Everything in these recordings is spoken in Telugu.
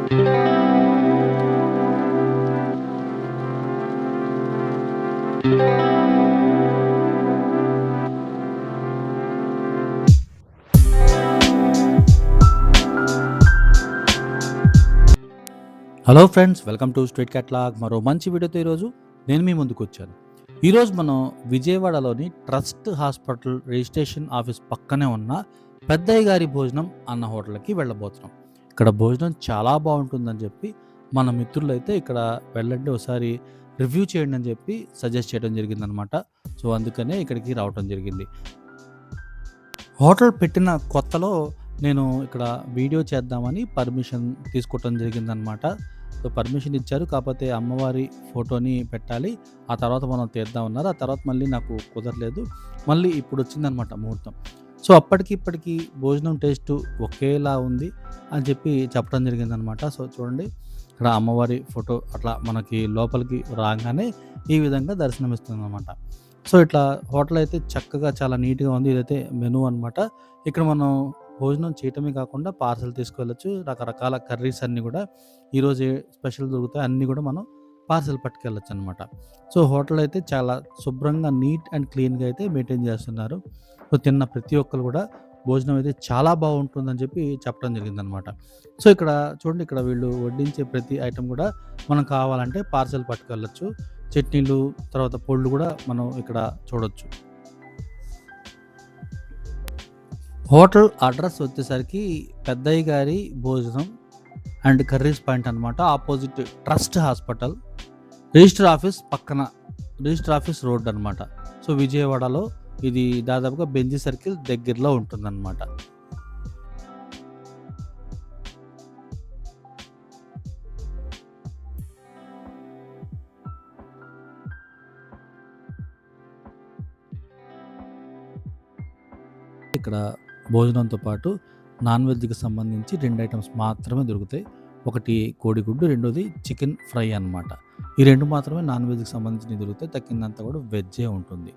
Hello friends, welcome to street catalogue. మరో మంచి వీడియోతో ఈరోజు నేను మీ ముందుకు వచ్చాను. ఈరోజు మనం విజయవాడలోని ట్రస్ట్ హాస్పిటల్ రిజిస్ట్రేషన్ ఆఫీస్ పక్కనే ఉన్న పెద్దయ్య గారి భోజనం అన్న హోటల్కి వెళ్ళబోతున్నాం. ఇక్కడ భోజనం చాలా బాగుంటుందని చెప్పి మన మిత్రులు అయితే ఇక్కడ వెళ్ళండి, ఒకసారి రివ్యూ చేయండి అని చెప్పి సజెస్ట్ చేయడం జరిగిందనమాట. సో అందుకనే ఇక్కడికి రావడం జరిగింది. హోటల్ పెట్టిన కొత్తలో నేను ఇక్కడ వీడియో చేద్దామని పర్మిషన్ తీసుకోవటం జరిగిందనమాట. సో పర్మిషన్ ఇచ్చారు, కాకపోతే అమ్మవారి ఫోటోని పెట్టాలి, ఆ తర్వాత మనం తీద్దామన్నారు. ఆ తర్వాత మళ్ళీ నాకు కుదరలేదు, మళ్ళీ ఇప్పుడు వచ్చిందనమాట ముహూర్తం. సో అప్పటికి ఇప్పటికి భోజనం టేస్ట్ ఒకేలా ఉంది అని చెప్పి చెప్పడం జరిగిందనమాట. సో చూడండి, ఇక్కడ అమ్మవారి ఫోటో అట్లా మనకి లోపలికి రాగానే ఈ విధంగా దర్శనమిస్తుంది అనమాట. సో ఇట్లా హోటల్ అయితే చక్కగా చాలా నీట్గా ఉంది. ఇదైతే మెనూ అనమాట. ఇక్కడ మనం భోజనం చేయటమే కాకుండా పార్సల్ తీసుకెళ్ళచ్చు. రకరకాల కర్రీస్ అన్నీ కూడా ఈరోజు స్పెషల్ దొరుకుతాయి, అన్నీ కూడా మనం పార్సల్ పట్టుకెళ్ళచ్చు అనమాట. సో హోటల్ అయితే చాలా శుభ్రంగా నీట్ అండ్ క్లీన్గా అయితే మెయింటైన్ చేస్తున్నారు. సో తిన్న ప్రతి ఒక్కరు కూడా భోజనం అయితే చాలా బాగుంటుందని చెప్పి చెప్పడం జరిగిందనమాట. సో ఇక్కడ చూడండి, ఇక్కడ వీళ్ళు వడ్డించే ప్రతి ఐటెం కూడా మనం కావాలంటే పార్సల్ పట్టుకెళ్ళచ్చు. చట్నీలు, తర్వాత పొళ్ళు కూడా మనం ఇక్కడ చూడొచ్చు. హోటల్ అడ్రస్ వచ్చేసరికి పెద్దయ్య గారి భోజనం అండ్ కర్రీస్ పాయింట్ అనమాట. Opposite trust hospital, register office పక్కన, రిజిస్టర్ ఆఫీస్ రోడ్ అనమాట. సో విజయవాడలో ఇది దాదాపుగా బెంజీ సర్కిల్ దగ్గరలో ఉంటుందన్నమాట. ఇక్కడ భోజనంతో పాటు నాన్ వెజ్కి సంబంధించి 2 ఐటమ్స్ మాత్రమే దొరుకుతాయి. ఒకటి కోడిగుడ్డు, రెండోది చికెన్ ఫ్రై అనమాట. ఈ 2 మాత్రమే నాన్ వెజ్కి సంబంధించినవి దొరుకుతాయి. తక్కిందంతా కూడా వెజ్జే ఉంటుంది.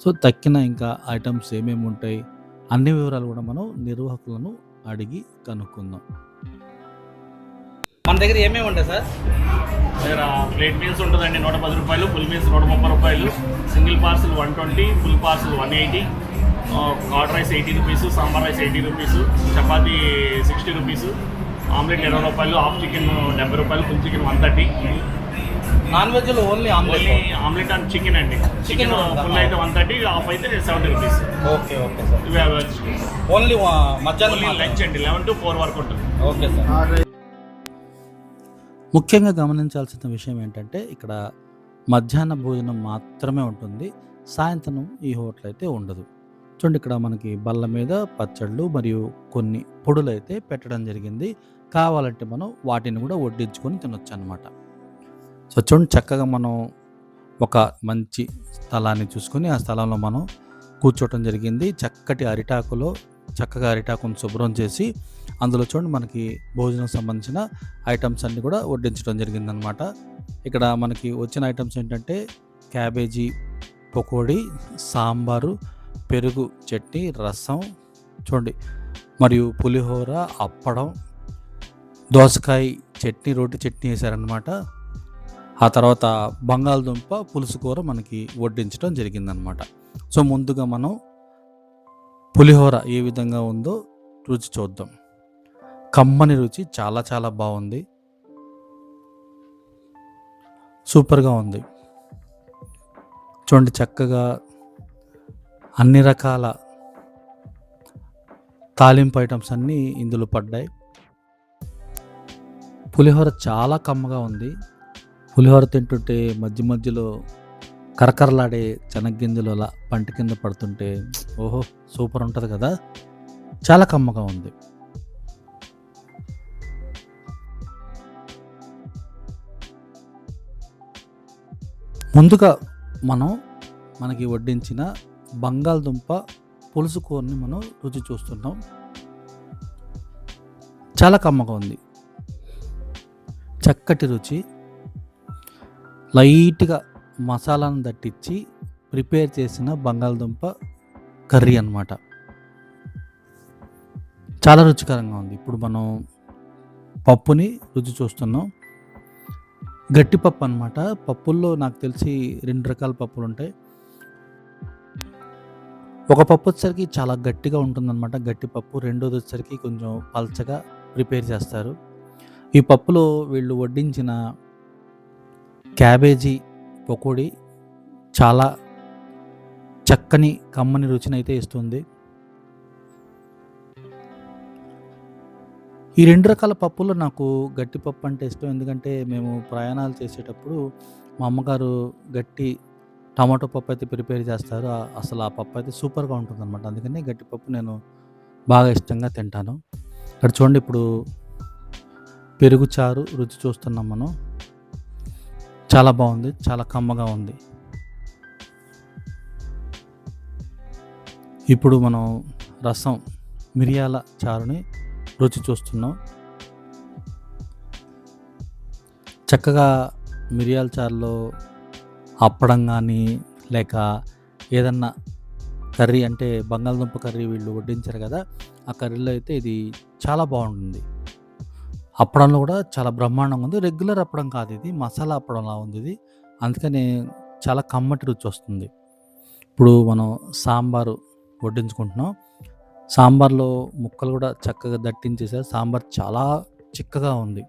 సో తక్కిన ఇంకా ఐటమ్స్ ఏమేమి ఉంటాయి అన్ని వివరాలు కూడా మనం నిర్వాహకులను అడిగి కనుక్కుందాం. మన దగ్గర ఏమేమి ఉంటాయి సార్? దగ్గర ప్లేట్ మీల్స్ ఉంటుందండి 110 రూపాయలు, ఫుల్ మీల్స్ 130 రూపాయలు, single parcel 120, full parcel 180, curd rice 80 rupees, sambar rice 80 rupees, chapati 60 rupees, omelette 20 రూపాయలు, హాఫ్ చికెన్ 70 రూపాయలు, ఫుల్ చికెన్ 130. నాన్ వెజ్లో ఓన్లీ ఆమ్లెట్ అండ్ చికెన్ అండి. చికెన్ ఫుల్ అయితే 130, హాఫ్ అయితే 70 రూపీస్. Okay sir. ఇవి ఓన్లీ మధ్యాహ్నం లంచ్ అండి 11 to 4 వరకు ఉంటుంది. Okay sir. ముఖ్యంగా గమనించాల్సిన విషయం ఏంటంటే ఇక్కడ మధ్యాహ్న భోజనం మాత్రమే ఉంటుంది, సాయంత్రం ఈ హోటల్ అయితే ఉండదు. చూడండి, ఇక్కడ మనకి బల్ల మీద పచ్చళ్ళు మరియు కొన్ని పొడులు అయితే పెట్టడం జరిగింది. కావాలంటే మనం వాటిని కూడా వడ్డించుకొని తినొచ్చు అనమాట. సో చూడండి, చక్కగా మనం ఒక మంచి స్థలాన్ని చూసుకొని ఆ స్థలంలో మనం కూర్చోవటం జరిగింది. చక్కటి అరిటాకులో చక్కగా అరిటాకును శుభ్రం చేసి అందులో చూడండి మనకి భోజనం సంబంధించిన ఐటమ్స్ అన్నీ కూడా వడ్డించడం జరిగిందనమాట. ఇక్కడ మనకి వచ్చిన ఐటమ్స్ ఏంటంటే క్యాబేజీ పకోడీ, సాంబారు, పెరుగు చట్నీ, రసం చూడండి, మరియు పులిహోర, అప్పడం, దోసకాయ చట్నీ, రోటి చట్నీ వేశారనమాట. ఆ తర్వాత బంగాళదుంప పులుసు కూర మనకి వడ్డించడం జరిగిందనమాట. సో ముందుగా మనం పులిహోర ఏ విధంగా ఉందో రుచి చూద్దాం. కమ్మని రుచి, చాలా చాలా బాగుంది, సూపర్గా ఉంది. చూడండి, చక్కగా అన్ని రకాల తాలింపు ఐటమ్స్ అన్నీ ఇందులో పడ్డాయి. పులిహోర చాలా కమ్మగా ఉంది. పులిహోర తింటుంటే మధ్య మధ్యలో కరకరలాడే శనగ్గింజలు అలా పంట కింద పడుతుంటే ఓహో సూపర్ ఉంటుంది కదా, చాలా కమ్మగా ఉంది. ముందుగా మనకి వడ్డించిన బంగాళదుంప పులుసు కూరని మనం రుచి చూస్తున్నాం. చాలా కమ్మగా ఉంది, చక్కటి రుచి. లైట్గా మసాలాను దట్టించి ప్రిపేర్ చేసిన బంగాళదుంప కర్రీ అన్నమాట. చాలా రుచికరంగా ఉంది. ఇప్పుడు మనం పప్పుని రుచి చూస్తున్నాం. గట్టి పప్పు అనమాట. పప్పుల్లో నాకు తెలిసి 2 రకాల పప్పులుంటాయి. ఒక పప్పు వచ్చేసరికి చాలా గట్టిగా ఉంటుందనమాట, గట్టి పప్పు. రెండోది వచ్చేసరికి కొంచెం పల్చగా ప్రిపేర్ చేస్తారు. ఈ పప్పులో వీళ్ళు వడ్డించిన క్యాబేజీ పకోడీ చాలా చక్కని, కమ్మని రుచినైతే ఇస్తుంది. ఈ 2 రకాల పప్పుల్లో నాకు గట్టి పప్పు అంటే ఇష్టం. ఎందుకంటే మేము ప్రయాణాలు చేసేటప్పుడు మా అమ్మగారు గట్టి టమాటో పప్పు అయితే ప్రిపేర్ చేస్తారు. అసలు ఆ పప్పు అయితే సూపర్‌గా ఉంటుందనమాట. అందుకని గట్టి పప్పు నేను బాగా ఇష్టంగా తింటాను. ఇక్కడ చూడండి, ఇప్పుడు పెరుగు చారు రుచి చూస్తున్నాం మనం. చాలా బాగుంది, చాలా కమ్మగా ఉంది. ఇప్పుడు మనం రసం, మిరియాల చారుని రుచి చూస్తున్నాం. చక్కగా మిరియాల చారులో అప్పడం కానీ, లేక ఏదన్నా కర్రీ అంటే బంగాళదుంప కర్రీ వీళ్ళు వడ్డించారు కదా, ఆ కర్రీలో అయితే ఇది చాలా బాగుంటుంది. అప్పడంలో కూడా చాలా బ్రహ్మాండంగా ఉంది. రెగ్యులర్ అప్పడం కాదు ఇది, మసాలా అప్పడంలా ఉంది ఇది. అందుకని చాలా కమ్మటి రుచి వస్తుంది. ఇప్పుడు మనం సాంబారు వడ్డించుకుంటున్నాం. సాంబార్లో ముక్కలు కూడా చక్కగా దట్టించేసారు. సాంబార్ చాలా చిక్కగా ఉంది.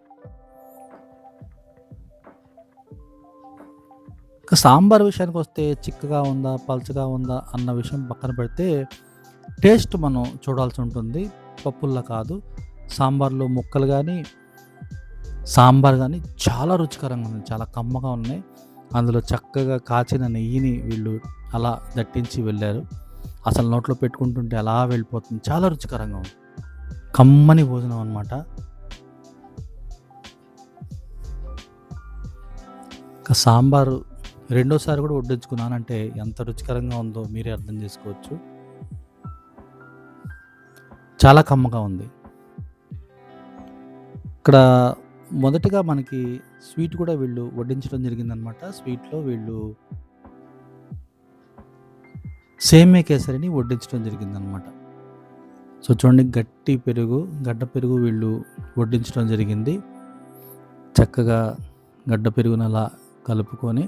ఇక సాంబార్ విషయానికి వస్తే చిక్కగా ఉందా, పలచగా ఉందా అన్న విషయం పక్కన పెడితే, టేస్ట్ మనం చూడాల్సి ఉంటుంది. పప్పుల్లా కాదు, సాంబార్లో ముక్కలు కానీ, సాంబార్ కానీ చాలా రుచికరంగా ఉంది, చాలా కమ్మగా ఉన్నాయి. అందులో చక్కగా కాచిన నెయ్యిని వీళ్ళు అలా దట్టించి వెళ్ళారు. అసలు నోట్లో పెట్టుకుంటుంటే అలా వెళ్ళిపోతుంది. చాలా రుచికరంగా ఉంది, కమ్మని భోజనం అనమాట. ఇక సాంబారు రెండోసారి కూడా వడ్డించుకున్నానంటే ఎంత రుచికరంగా ఉందో మీరే అర్థం చేసుకోవచ్చు. చాలా కమ్మగా ఉంది. ఇక్కడ మొదటిగా మనకి స్వీట్ కూడా వీళ్ళు వడ్డించడం జరిగిందనమాట. స్వీట్‌లో వీళ్ళు సేమియా కేసరిని వడ్డించడం జరిగిందనమాట. సో చూడండి, గట్టి పెరుగు, గడ్డ పెరుగు వీళ్ళు వడ్డించడం జరిగింది. చక్కగా గడ్డ పెరుగుని అలా కలుపుకొని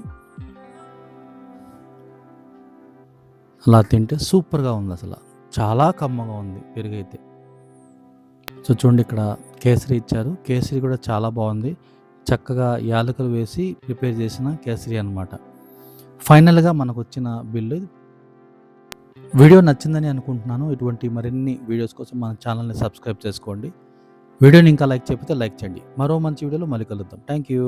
అలా తింటే సూపర్‌గా ఉంది అసల. చాలా కమ్మగా ఉంది పెరుగైతే. సో చూడండి, ఇక్కడ కేసరి ఇచ్చారు. కేసరి కూడా చాలా బాగుంది. చక్కగా యాలకులు వేసి ప్రిపేర్ చేసిన కేసరి అనమాట. ఫైనల్‌గా మనకొచ్చిన బిల్లు. వీడియో నచ్చిందని అనుకుంటున్నాను. ఇటువంటి మరిన్ని వీడియోస్ కోసం మన ఛానల్‌ని సబ్స్క్రైబ్ చేసుకోండి. వీడియోని ఇంకా లైక్ చేయకపోతే లైక్ చేయండి. మరో మంచి వీడియోలో మళ్ళీ కలుద్దాం. Thank you.